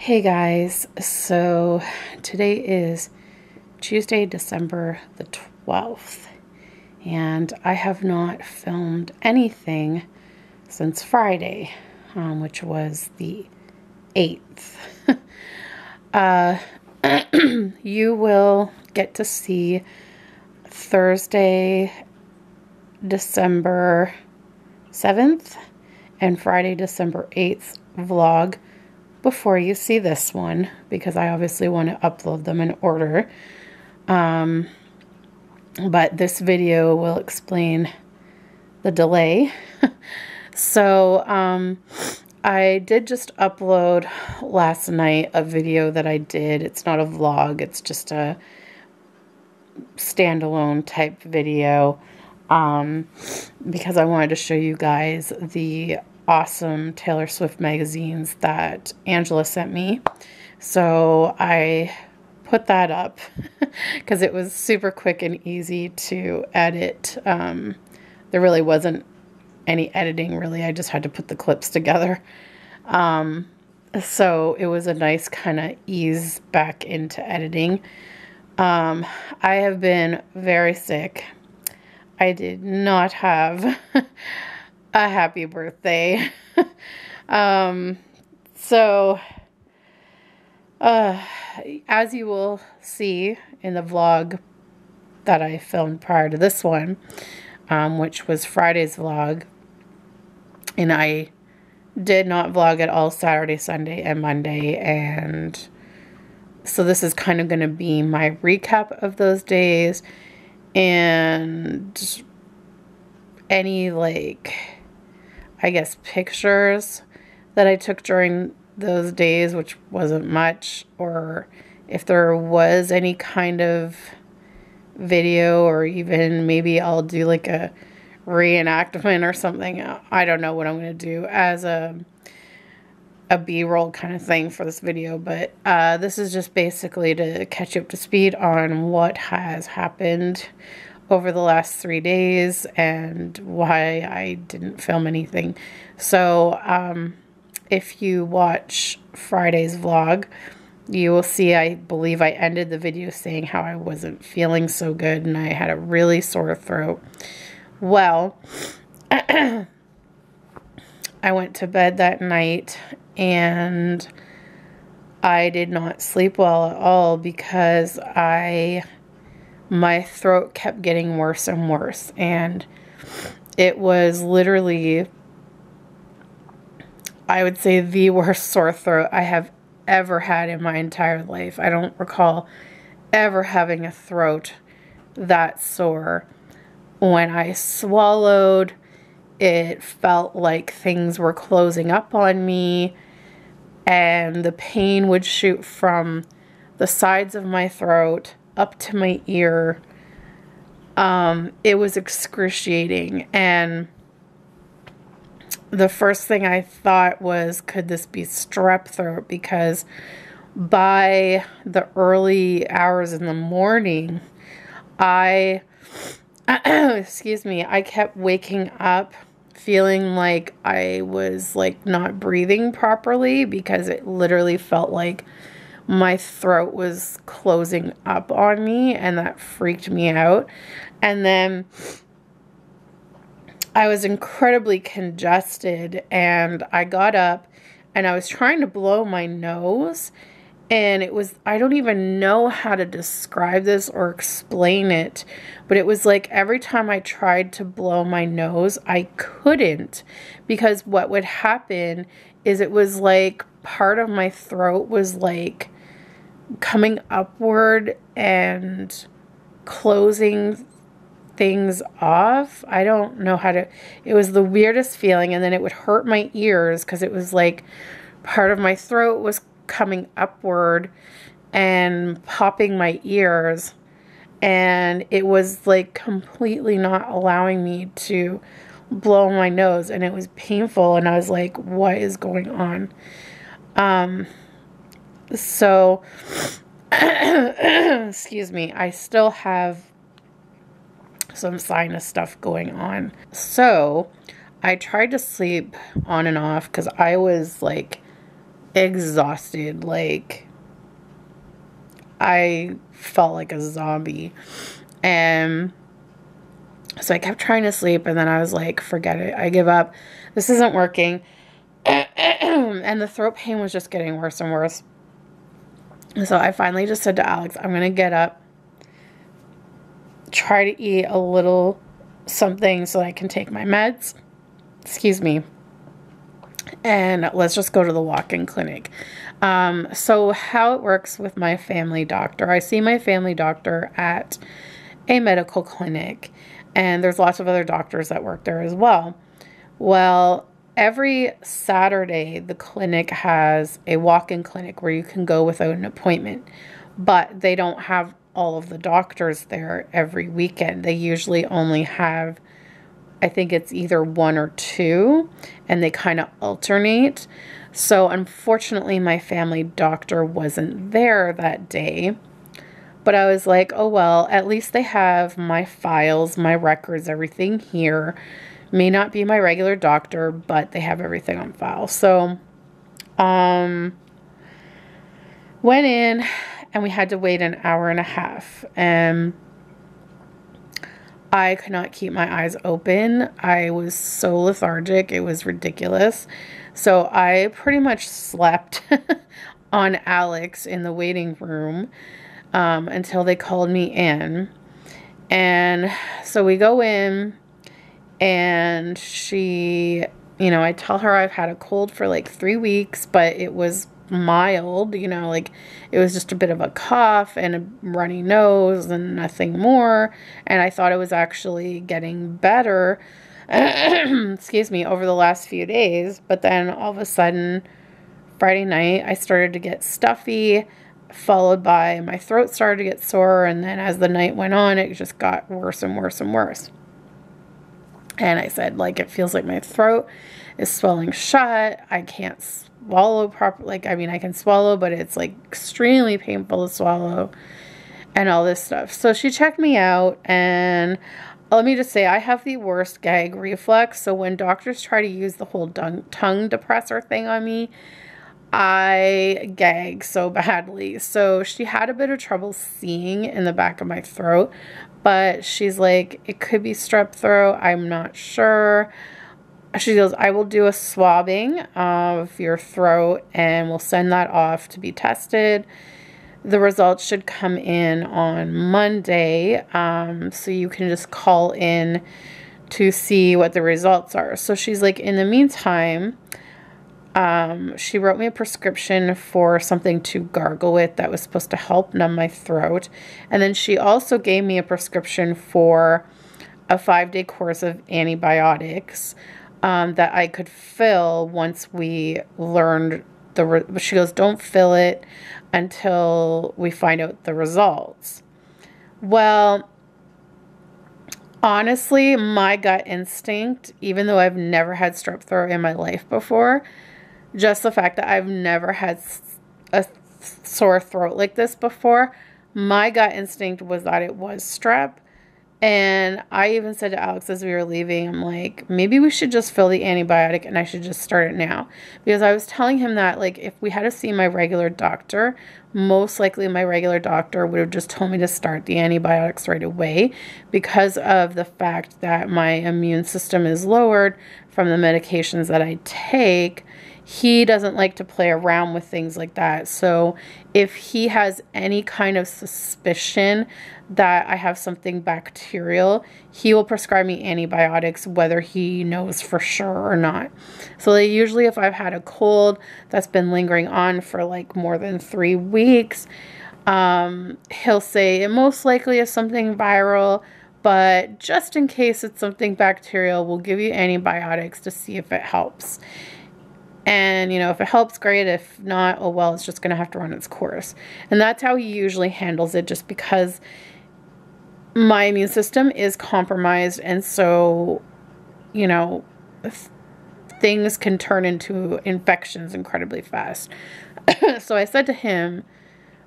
Hey guys, so today is Tuesday, December the 12th, and I have not filmed anything since Friday, which was the 8th. uh, you will get to see Thursday, December 7th and Friday, December 8th vlog before you see this one, because I obviously want to upload them in order. But this video will explain the delay. So I did just upload last night a video that I did. It's not a vlog, it's just a standalone type video, because I wanted to show you guys the awesome Taylor Swift magazines that Angela sent me. So I put that up because it was super quick and easy to edit. There really wasn't any editing, really. I just had to put the clips together. So it was a nice kind of ease back into editing. I have been very sick. I did not have a happy birthday. So as you will see in the vlog that I filmed prior to this one, which was Friday's vlog, and I did not vlog at all Saturday, Sunday, and Monday, and so this is kind of going to be my recap of those days and any, like, I guess, pictures that I took during those days, which wasn't much, or if there was any kind of video, or even maybe I'll do like a reenactment or something. I don't know what I'm going to do as a B-roll kind of thing for this video, but this is just basically to catch you up to speed on what has happened over the last 3 days and why I didn't film anything. So if you watch Friday's vlog, you will see, I believe I ended the video saying how I wasn't feeling so good and I had a really sore throat. Well, I went to bed that night and I did not sleep well at all because my throat kept getting worse and worse, and it was literally, I would say, the worst sore throat I have ever had in my entire life. I don't recall ever having a throat that sore. When I swallowed, it felt like things were closing up on me, and the pain would shoot from the sides of my throat up to my ear. It was excruciating, and the first thing I thought was, could this be strep throat? Because by the early hours in the morning, excuse me, I kept waking up feeling like I was like not breathing properly, because it literally felt like my throat was closing up on me, and that freaked me out. And then I was incredibly congested, and I got up and I was trying to blow my nose, and it was, I don't even know how to describe this or explain it, but it was like every time I tried to blow my nose, I couldn't, because what would happen is it was like part of my throat was like coming upward and closing things off. I don't know how to, it was the weirdest feeling. And then it would hurt my ears because it was like part of my throat was coming upward and popping my ears, and it was like completely not allowing me to blow my nose, and it was painful, and I was like, what is going on? So excuse me, I still have some sinus stuff going on. So I tried to sleep on and off because I was like exhausted. Like, I felt like a zombie. And so I kept trying to sleep, and then I was like, forget it. I give up. This isn't working. And the throat pain was just getting worse and worse. So I finally just said to Alex, I'm going to get up, try to eat a little something so I can take my meds. Excuse me. And let's just go to the walk-in clinic. So how it works with my family doctor, I see my family doctor at a medical clinic, and there's lots of other doctors that work there as well. Well, every Saturday, the clinic has a walk-in clinic where you can go without an appointment, but they don't have all of the doctors there every weekend. They usually only have, I think it's either one or two, and they kind of alternate. So unfortunately, my family doctor wasn't there that day. But I was like, oh, well, at least they have my files, my records, everything here. May not be my regular doctor, but they have everything on file. So, went in, and we had to wait an hour and a half. And I could not keep my eyes open. I was so lethargic. It was ridiculous. So I pretty much slept on Alex in the waiting room until they called me in. And so we go in, and she, you know, I tell her I've had a cold for like 3 weeks, but it was mild, you know, like it was just a bit of a cough and a runny nose and nothing more. And I thought it was actually getting better, excuse me, over the last few days. But then all of a sudden, Friday night, I started to get stuffy, followed by my throat started to get sore. And then as the night went on, it just got worse and worse and worse. And I said, like, it feels like my throat is swelling shut. I can't swallow properly. Like, I mean, I can swallow, but it's like extremely painful to swallow and all this stuff. So she checked me out, and let me just say, I have the worst gag reflex. So when doctors try to use the whole tongue depressor thing on me, I gag so badly. So she had a bit of trouble seeing in the back of my throat, but she's like, it could be strep throat. I'm not sure. She goes, I will do a swabbing of your throat, and we'll send that off to be tested. The results should come in on Monday, so you can just call in to see what the results are. So she's like, in the meantime, she wrote me a prescription for something to gargle with that was supposed to help numb my throat. And then she also gave me a prescription for a 5-day course of antibiotics that I could fill once we learned she goes, don't fill it until we find out the results. Well, honestly, my gut instinct, even though I've never had strep throat in my life before, just the fact that I've never had a sore throat like this before, my gut instinct was that it was strep. And I even said to Alex as we were leaving, I'm like, maybe we should just fill the antibiotic and I should just start it now. Because I was telling him that, like, if we had to see my regular doctor, most likely my regular doctor would have just told me to start the antibiotics right away, because of the fact that my immune system is lowered from the medications that I take. He doesn't like to play around with things like that. So if he has any kind of suspicion that I have something bacterial, he will prescribe me antibiotics whether he knows for sure or not. So like, usually if I've had a cold that's been lingering on for like more than 3 weeks, he'll say it most likely is something viral, but just in case it's something bacterial, we'll give you antibiotics to see if it helps. And, you know, if it helps, great. If not, oh well, it's just going to have to run its course. And that's how he usually handles it, just because my immune system is compromised. And so, you know, things can turn into infections incredibly fast. So I said to him,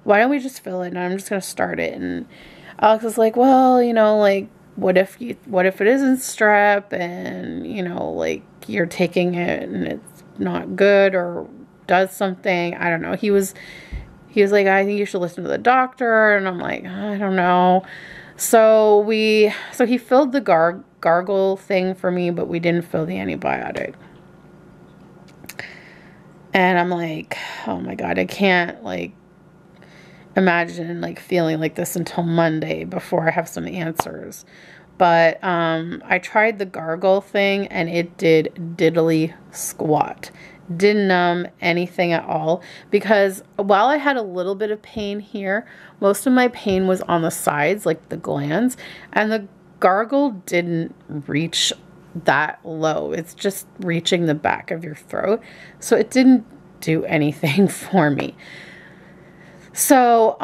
why don't we just fill it? And I'm just going to start it. And Alex was like, well, you know, like, what if it isn't strep and, you know, like, you're taking it and it's not good, or does something. I don't know. He was like, I think you should listen to the doctor. And I'm like, I don't know. So he filled the gargle thing for me, but we didn't fill the antibiotic. And I'm like, oh my God, I can't like imagine like feeling like this until Monday before I have some answers. But I tried the gargle thing and it did diddly squat. Didn't numb anything at all, because while I had a little bit of pain here, most of my pain was on the sides, like the glands, and the gargle didn't reach that low. It's just reaching the back of your throat. So it didn't do anything for me. So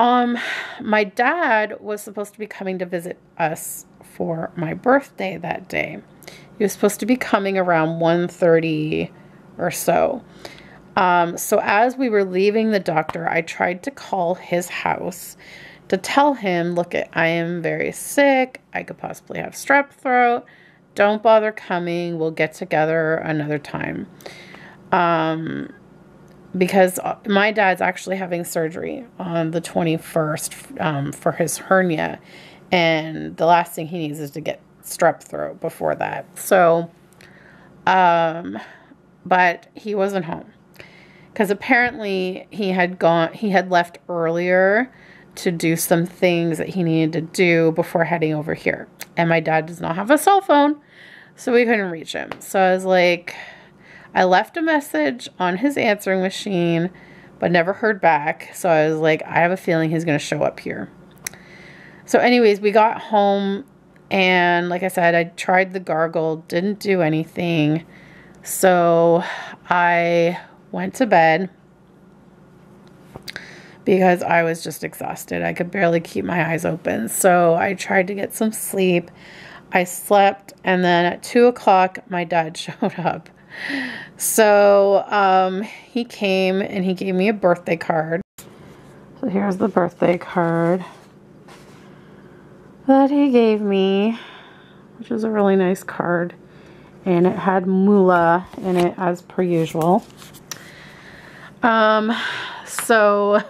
my dad was supposed to be coming to visit us for my birthday that day. He was supposed to be coming around 1:30 or so. So as we were leaving the doctor, I tried to call his house to tell him, look, I am very sick. I could possibly have strep throat. Don't bother coming. We'll get together another time. Because my dad's actually having surgery on the 21st for his hernia. And the last thing he needs is to get strep throat before that. So, but he wasn't home. Because apparently he had left earlier to do some things that he needed to do before heading over here. And my dad does not have a cell phone, so we couldn't reach him. So I was like, I left a message on his answering machine, but never heard back. So I was like, I have a feeling he's going to show up here. So anyways, we got home, and like I said, I tried the gargle, didn't do anything. So I went to bed because I was just exhausted. I could barely keep my eyes open. So I tried to get some sleep. I slept, and then at 2 o'clock, my dad showed up. So he came and he gave me a birthday card. So here's the birthday card that he gave me, which is a really nice card. And it had moolah in it as per usual. So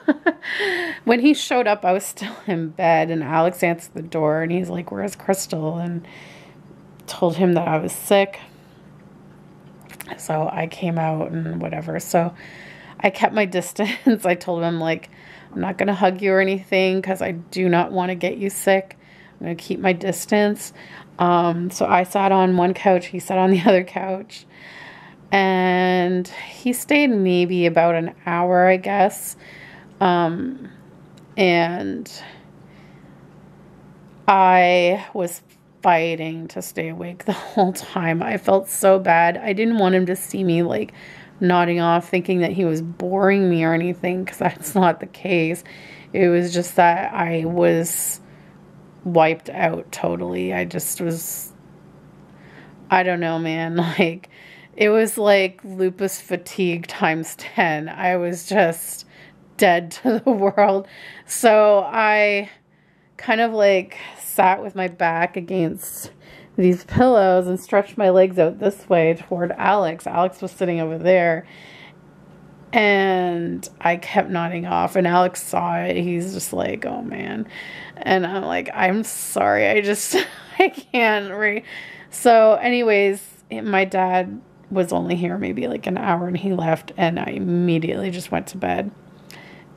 when he showed up, I was still in bed, and Alex answered the door, and he's like, where's Krystle? And told him that I was sick. So I came out and whatever. So I kept my distance. I told him, like, I'm not going to hug you or anything because I do not want to get you sick. I'm going to keep my distance. So I sat on one couch. He sat on the other couch. And he stayed maybe about an hour, I guess. And I was fighting to stay awake the whole time. I felt so bad. I didn't want him to see me like nodding off, thinking that he was boring me or anything, because that's not the case. It was just that I was wiped out totally. I just was, I don't know, man. Like, it was like lupus fatigue times 10. I was just dead to the world. So I kind of like sat with my back against these pillows and stretched my legs out this way toward Alex. Alex was sitting over there, and I kept nodding off, and Alex saw it. He's just like, oh man. And I'm like, I'm sorry. I can't. So anyways, my dad was only here maybe like an hour, and he left, and I immediately just went to bed.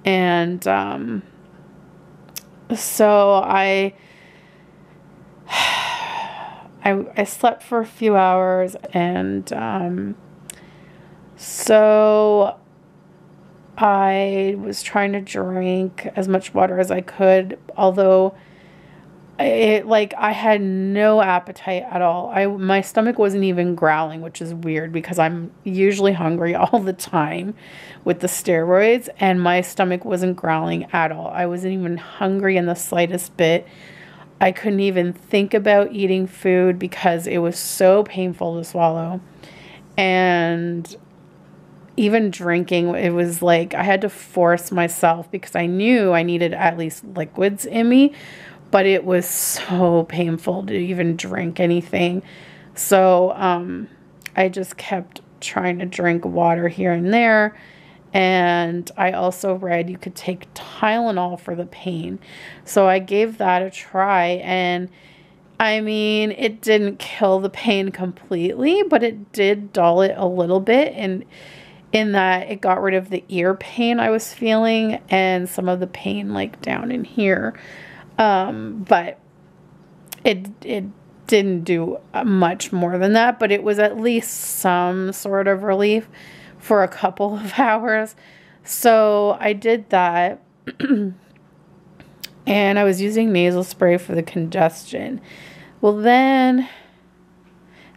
And so I slept for a few hours, and so I was trying to drink as much water as I could, although I had no appetite at all. My stomach wasn't even growling, which is weird because I'm usually hungry all the time with the steroids, and my stomach wasn't growling at all. I wasn't even hungry in the slightest bit. I couldn't even think about eating food because it was so painful to swallow. And even drinking, it was like I had to force myself because I knew I needed at least liquids in me, but it was so painful to even drink anything. So I just kept trying to drink water here and there. And I also read you could take Tylenol for the pain. So I gave that a try, and I mean, it didn't kill the pain completely, but it did dull it a little bit, and in that it got rid of the ear pain I was feeling and some of the pain like down in here. But it didn't do much more than that, but it was at least some sort of relief for a couple of hours. So I did that. And I was using nasal spray for the congestion. Well then,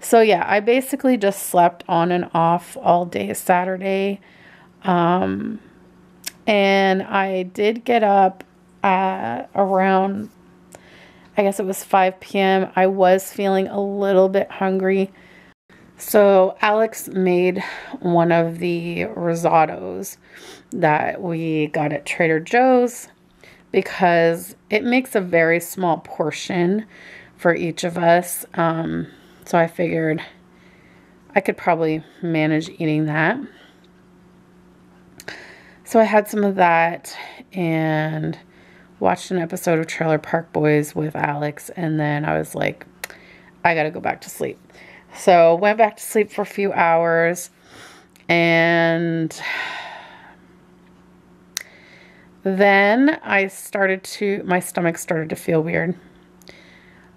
so yeah, I basically just slept on and off all day Saturday. And I did get up at around, I guess it was 5 p.m. I was feeling a little bit hungry. So Alex made one of the risottos that we got at Trader Joe's because it makes a very small portion for each of us. So I figured I could probably manage eating that. So I had some of that and watched an episode of Trailer Park Boys with Alex, and then I was like, I gotta go back to sleep. So went back to sleep for a few hours, and then my stomach started to feel weird.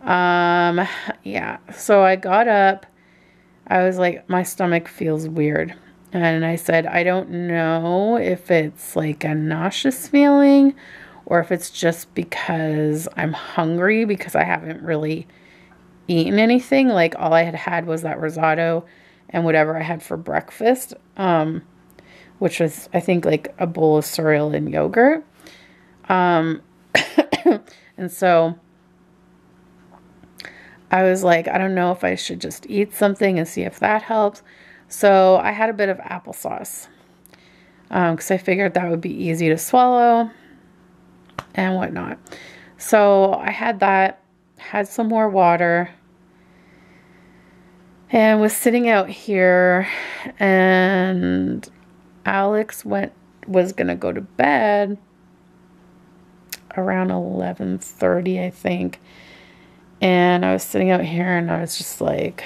Yeah, so I got up. I was like, my stomach feels weird. And I said, I don't know if it's like a nauseous feeling or if it's just because I'm hungry because I haven't really eaten anything. Like all I had was that risotto and whatever I had for breakfast, which was, I think, like a bowl of cereal and yogurt. And so I was like, I don't know if I should just eat something and see if that helps. So I had a bit of applesauce because I figured that would be easy to swallow and whatnot. So I had that, had some more water, and was sitting out here, and Alex was going to go to bed around 11:30, I think. And I was sitting out here and I was just like,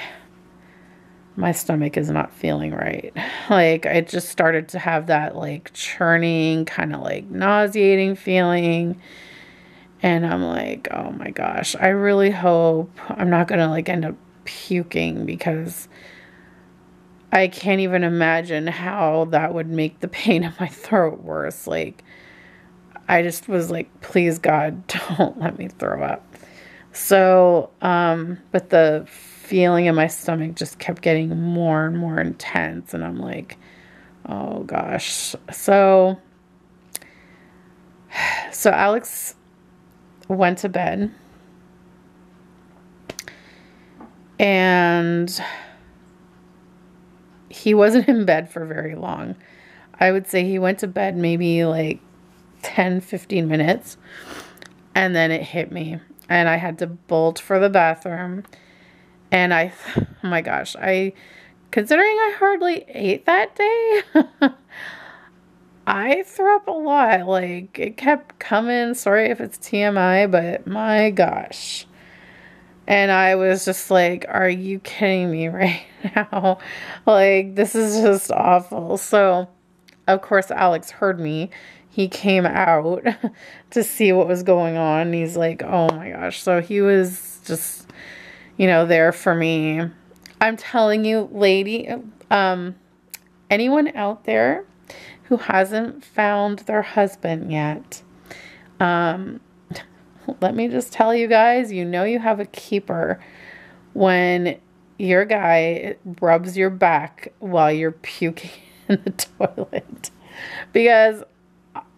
my stomach is not feeling right. Like I just started to have that like churning, kind of like nauseating feeling. And I'm like, oh my gosh, I really hope I'm not going to like end up puking because I can't even imagine how that would make the pain in my throat worse. Like I just was like, please God, don't let me throw up. So, but the feeling in my stomach just kept getting more and more intense, and I'm like, oh gosh. So Alex went to bed, and he wasn't in bed for very long. I would say he went to bed maybe like 10-15 minutes, and then it hit me. And I had to bolt for the bathroom. And oh my gosh, considering I hardly ate that day, I threw up a lot. Like, it kept coming. Sorry if it's TMI, but my gosh. And I was just like, are you kidding me right now? Like, this is just awful. So, of course, Alex heard me. He came out to see what was going on. He's like, oh my gosh. So he was just, there for me. I'm telling you, lady, anyone out there who hasn't found their husband yet, let me just tell you guys, you have a keeper when your guy rubs your back while you're puking in the toilet. Because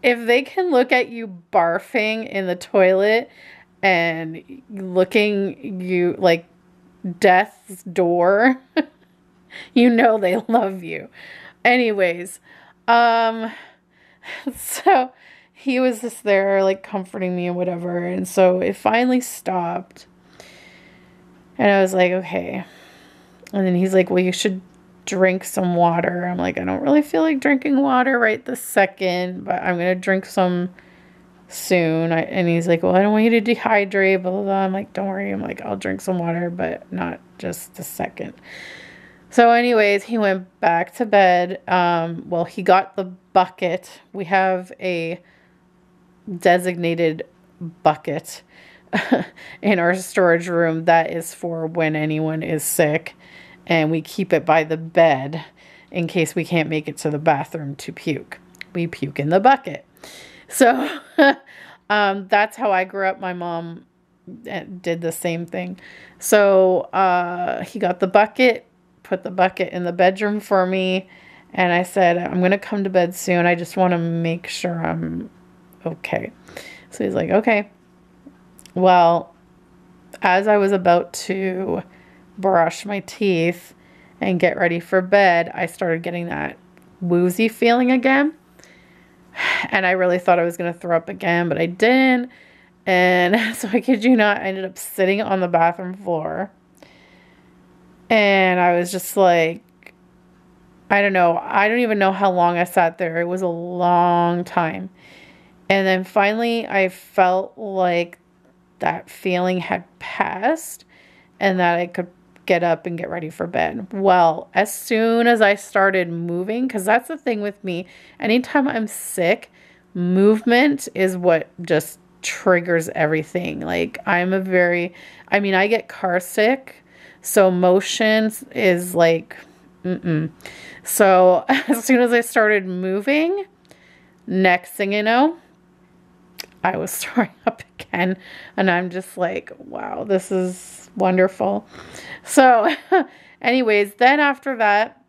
if they can look at you barfing in the toilet and looking you like death's door, they love you. Anyways, so he was just there like comforting me and whatever. And so it finally stopped. And I was like, okay. And then he's like, well, you should drink some water. I'm like, I don't really feel like drinking water right this second, but I'm going to drink some soon. And he's like, well, I don't want you to dehydrate, blah, blah, blah. I'm like, don't worry. I'm like, I'll drink some water, but not just a second. So anyways, he went back to bed. Well, he got the bucket. We have a designated bucket in our storage room that is for when anyone is sick, and we keep it by the bed in case we can't make it to the bathroom to puke. We puke in the bucket. So that's how I grew up. My mom did the same thing. So he got the bucket, put the bucket in the bedroom for me, and I said, I'm going to come to bed soon. I just want to make sure I'm okay. So he's like, okay. Well, as I was about to brush my teeth and get ready for bed, I started getting that woozy feeling again. And I really thought I was going to throw up again, but I didn't. And so I kid you not, I ended up sitting on the bathroom floor. And I was just like, I don't know. I don't even know how long I sat there. It was a long time. And then finally I felt like that feeling had passed and that I could get up and get ready for bed. Well, as soon as I started moving, because that's the thing with me, anytime I'm sick, movement is what just triggers everything. Like I get car sick, so motion is like, So as soon as I started moving, next thing you know, I was throwing up again, and I'm just like, wow, this is wonderful. So anyways, then after that,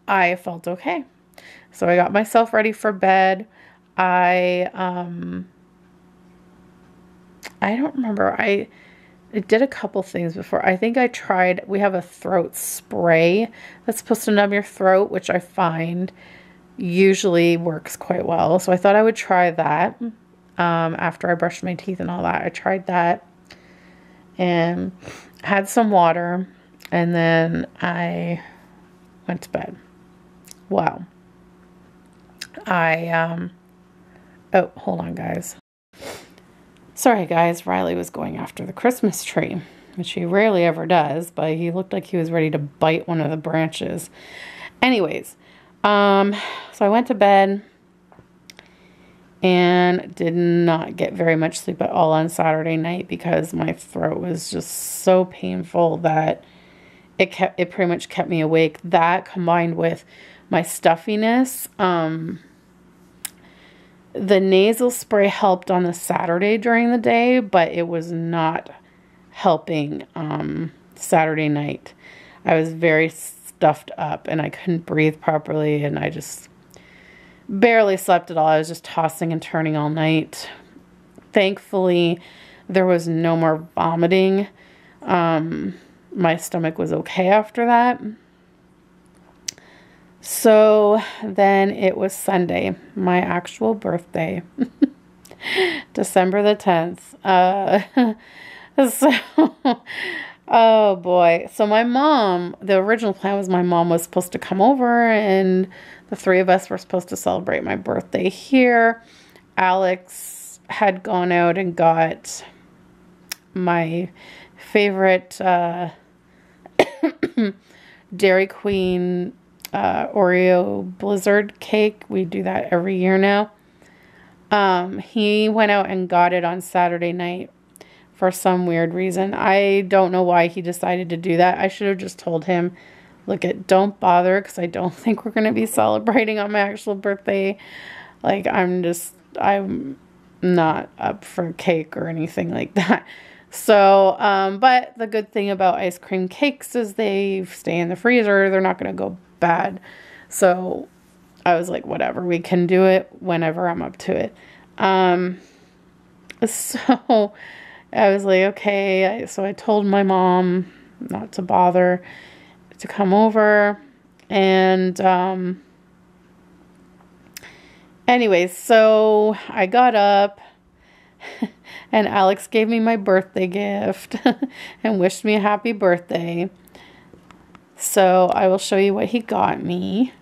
I felt okay. So I got myself ready for bed. I don't remember. I did a couple things before. I think I tried, we have a throat spray that's supposed to numb your throat, which I find usually works quite well. So I thought I would try that after I brushed my teeth and all that. I tried that and had some water, and then I went to bed. Wow. Oh, hold on, guys. Sorry, guys. Riley was going after the Christmas tree, which he rarely ever does, but he looked like he was ready to bite one of the branches. Anyways, so I went to bed and did not get very much sleep at all on Saturday night because my throat was just so painful that it pretty much kept me awake. That combined with my stuffiness, the nasal spray helped on the Saturday during the day, but it was not helping Saturday night. I was very stuffed up and I couldn't breathe properly, and I just barely slept at all. I was just tossing and turning all night. Thankfully, there was no more vomiting. My stomach was okay after that. So then it was Sunday, my actual birthday, December the 10th. Oh boy. So my mom, the original plan was my mom was supposed to come over and the three of us were supposed to celebrate my birthday here. Alex had gone out and got my favorite Dairy Queen Oreo Blizzard cake. We do that every year now. He went out and got it on Saturday night for some weird reason. I don't know why he decided to do that. I should have just told him, look, don't bother, because I don't think we're going to be celebrating on my actual birthday. Like, I'm not up for cake or anything like that. So, but the good thing about ice cream cakes is they stay in the freezer. They're not going to go bad. So I was like, whatever, we can do it whenever I'm up to it. So I was like, okay. So I told my mom not to bother to come over. And anyways, so I got up and Alex gave me my birthday gift and wished me a happy birthday. So I will show you what he got me.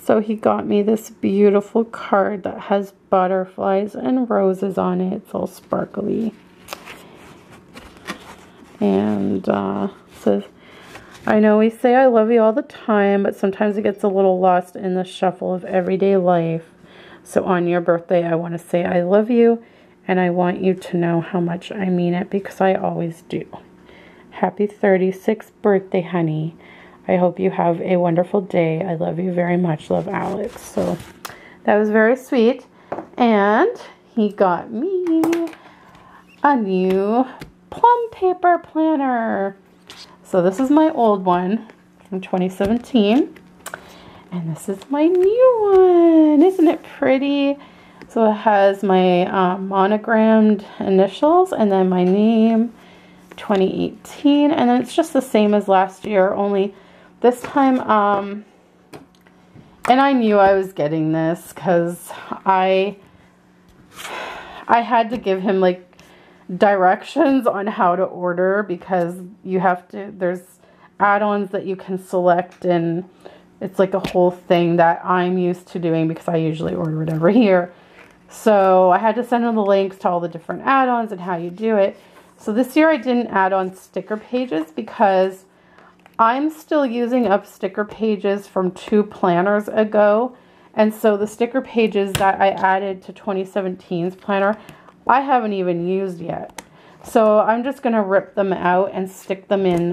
So he got me this beautiful card that has butterflies and roses on it. It's all sparkly. And says, I know we say I love you all the time, but sometimes it gets a little lost in the shuffle of everyday life. So on your birthday, I want to say I love you, and I want you to know how much I mean it, because I always do. Happy 36th birthday, honey. I hope you have a wonderful day. I love you very much. Love, Alex. So that was very sweet. And he got me a new plum paper planner. So this is my old one from 2017. And this is my new one. Isn't it pretty? So it has my monogrammed initials and then my name, 2018. And then it's just the same as last year, only this time, and I knew I was getting this because I had to give him like directions on how to order, because you have to, there's add-ons that you can select, and it's like a whole thing that I'm used to doing because I usually order it every year. So I had to send him the links to all the different add-ons and how you do it. So this year I didn't add on sticker pages because I'm still using up sticker pages from 2 planners ago. And so the sticker pages that I added to 2017's planner, I haven't even used yet. So I'm just going to rip them out and stick them in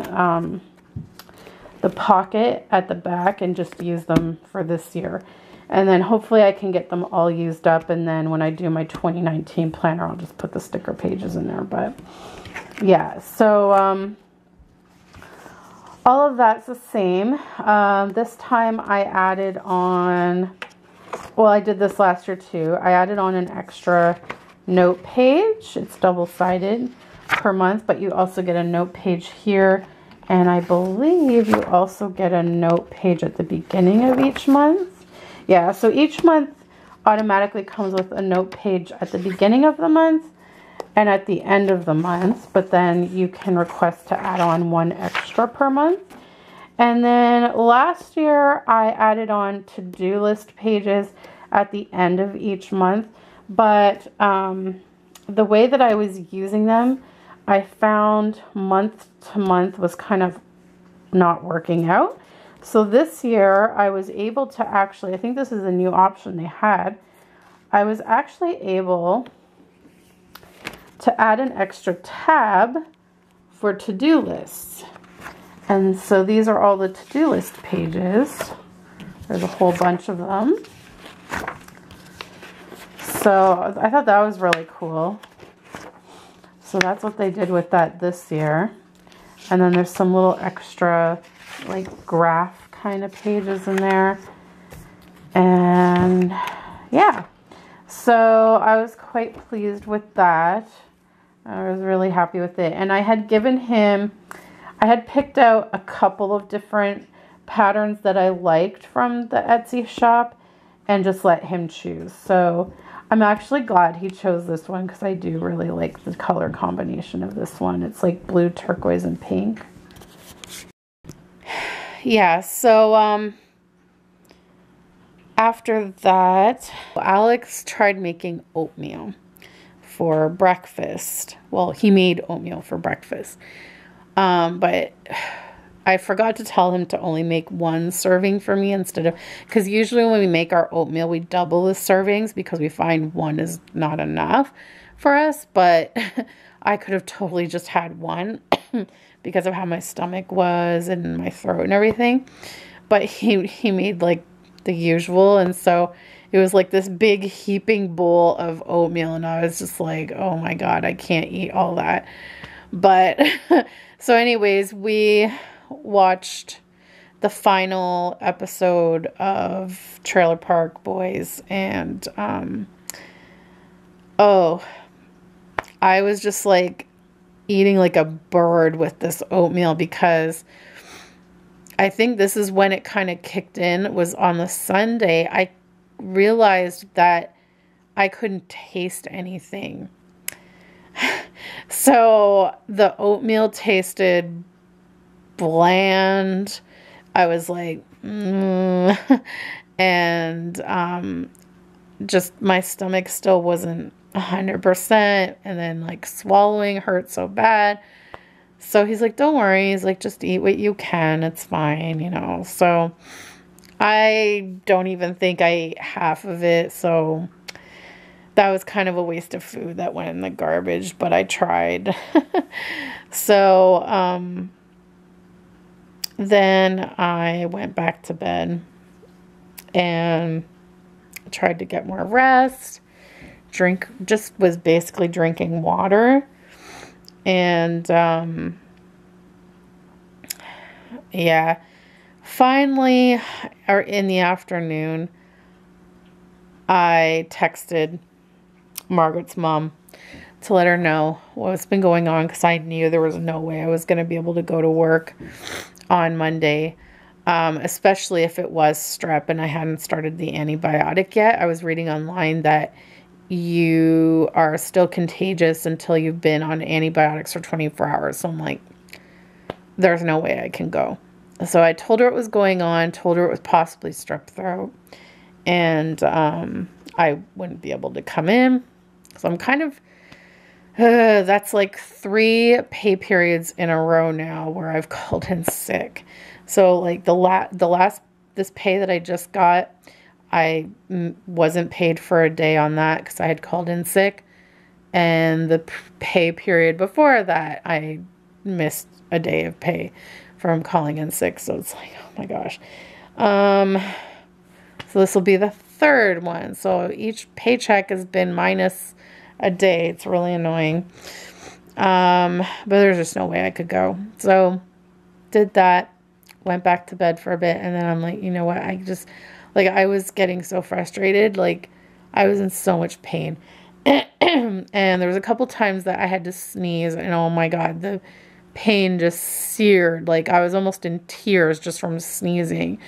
the pocket at the back and just use them for this year. And then hopefully I can get them all used up. And then when I do my 2019 planner, I'll just put the sticker pages in there. But yeah, so all of that's the same. This time I added on, well, I did this last year too. I added on an extra note page. It's double-sided per month, but you also get a note page here. And I believe you also get a note page at the beginning of each month. Yeah, so each month automatically comes with a note page at the beginning of the month and at the end of the month, but then you can request to add on 1 extra per month. And then last year I added on to-do list pages at the end of each month, but the way that I was using them, I found month to month was kind of not working out. So this year I was able to actually, I think this is a new option they had, I was actually able to add an extra tab for to-do lists. And so these are all the to-do list pages. There's a whole bunch of them. So I thought that was really cool. So that's what they did with that this year. And then there's some little extra like graph kind of pages in there. And yeah, so I was quite pleased with that. I was really happy with it. And I had given him, I had picked out a couple of different patterns that I liked from the Etsy shop and just let him choose. So I'm actually glad he chose this one because I do really like the color combination of this one. It's like blue, turquoise, and pink. Yeah, so after that, Alex tried making oatmeal for breakfast. Well, he made oatmeal for breakfast. But I forgot to tell him to only make 1 serving for me instead of, because usually when we make our oatmeal, we double the servings because we find 1 is not enough for us. But I could have totally just had 1 because of how my stomach was and my throat and everything. But he made like the usual, and so it was like this big heaping bowl of oatmeal, and I was just like, oh my God, I can't eat all that. But so anyways, we watched the final episode of Trailer Park Boys, and oh, I was just like eating like a bird with this oatmeal, because I think this is when it kind of kicked in. It was on the Sunday. I realized that I couldn't taste anything. So the oatmeal tasted bland. I was like, and just my stomach still wasn't 100%. And then like swallowing hurt so bad. So he's like, don't worry. He's like, just eat what you can. It's fine, you know. So I don't even think I ate half of it. So that was kind of a waste of food that went in the garbage, but I tried. So then I went back to bed and tried to get more rest. Just was basically drinking water. And yeah, finally, or in the afternoon, I texted Margaret's mom to let her know what's been going on, because I knew there was no way I was going to be able to go to work on Monday, especially if it was strep and I hadn't started the antibiotic yet. I was reading online that you are still contagious until you've been on antibiotics for 24 hours. So I'm like, there's no way I can go. So I told her what was going on, told her it was possibly strep throat, and I wouldn't be able to come in. So I'm kind of, that's like 3 pay periods in a row now where I've called in sick. So like this pay that I just got, I wasn't paid for a day on that because I had called in sick. And the pay period before that, I missed a day of pay from calling in sick. So it's like, oh my gosh. So this will be the 3rd one. So each paycheck has been minus a day. It's really annoying. But there's just no way I could go. So did that, went back to bed for a bit. And then I'm like, you know what? I was getting so frustrated. Like, I was in so much pain. And there was a couple times that I had to sneeze. And oh my God, the pain just seared. Like, I was almost in tears just from sneezing.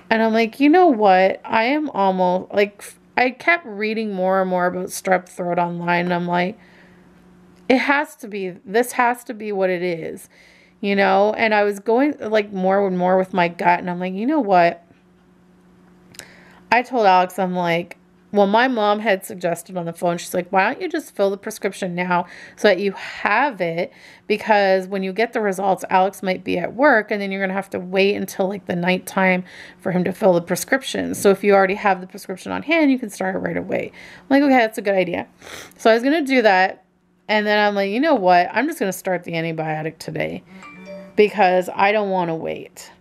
And I'm like, you know what? I am almost, like, I kept reading more and more about strep throat online. And I'm like, this has to be what it is. You know? And I was going, like, more and more with my gut. And I'm like, you know what? I told Alex, I'm like, well, my mom had suggested on the phone, she's like, why don't you just fill the prescription now so that you have it? Because when you get the results, Alex might be at work and then you're going to have to wait until like the nighttime for him to fill the prescription. So if you already have the prescription on hand, you can start it right away. I'm like, okay, that's a good idea. So I was going to do that. And then I'm like, you know what? I'm just going to start the antibiotic today because I don't want to wait.